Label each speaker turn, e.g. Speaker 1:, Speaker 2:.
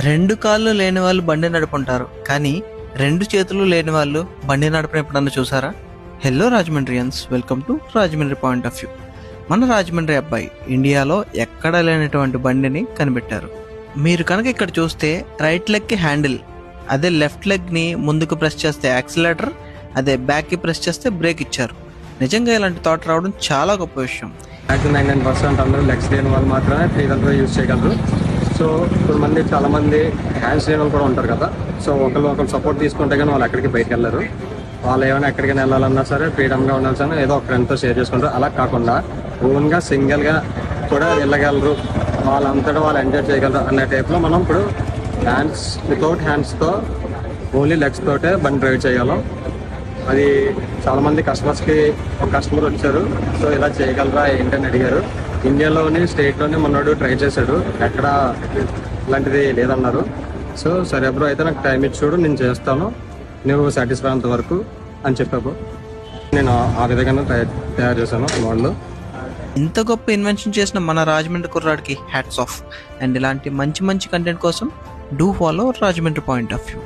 Speaker 1: రెండు కాళ్ళు లేని వాళ్ళు బండి నడుపుంటారు, కానీ రెండు చేతులు లేని వాళ్ళు బండి నడపని ఎప్పుడన్నా చూసారా? Hello Rajahmundrians, welcome to Rajahmundry point of view. మన రాజమండ్రి అబ్బాయి ఇండియాలో ఎక్కడా లేనటువంటి బండిని కనిపెట్టారు. మీరు కనుక ఇక్కడ చూస్తే రైట్ లెగ్కి హ్యాండిల్, అదే లెఫ్ట్ లెగ్ని ముందుకు ప్రెస్ చేస్తే యాక్సిలేటర్, అదే బ్యాక్కి ప్రెస్ చేస్తే బ్రేక్ ఇచ్చారు. నిజంగా ఇలాంటి థాట్ రావడం చాలా గొప్ప విషయం.
Speaker 2: 99% అందరూ లెగ్స్ లేని వాళ్ళు మాత్రమే త్రీ వీలర్ యూజ్ చేయగలరు. సో కొంతమంది చాలామంది హ్యాండ్స్ లేని వాళ్ళు కూడా ఉంటారు కదా. సో ఒకరు సపోర్ట్ తీసుకుంటే కానీ వాళ్ళు ఎక్కడికి బయటకు వెళ్ళరు. వాళ్ళు ఏమైనా ఎక్కడికైనా వెళ్ళాలన్నా సరే ఫ్రీడమ్గా ఉండాల్సిన ఏదో ఒక ఫ్రెండ్తో షేర్ చేసుకుంటారు. అలా కాకుండా ఓన్గా సింగిల్గా కూడా వెళ్ళగలరు, వాళ్ళంతటా వాళ్ళు ఎంజాయ్ చేయగలరు అనే టైప్లో మనం ఇప్పుడు హ్యాండ్స్ వితౌట్ హ్యాండ్స్తో ఓన్లీ లెగ్స్ తోటే బండి డ్రైవ్ చేయగలం. అది చాలామంది కస్టమర్స్కి ఒక కస్టమర్ వచ్చారు, సో ఇలా చేయగలరా ఏంటని అడిగారు. ఇండియాలోని స్టేట్లోనే మొన్నడు ట్రై చేశాడు, ఎక్కడ ఇలాంటిది లేదన్నారు. సో సరే బ్రో, అయితే నాకు టైం ఇచ్చి చూడు, నేను చేస్తాను, నువ్వు సాటిస్ఫై అంత వరకు అని చెప్పావు. నేను ఆ విధంగా తయారు చేశాను మోడల్.
Speaker 1: ఇంత గొప్ప ఇన్వెన్షన్ చేసిన మన రాజమండ్రి కుర్రాడికి హ్యాట్స్ ఆఫ్. అండ్ ఇలాంటి మంచి కంటెంట్ కోసం do follow Rajahmundry point of view.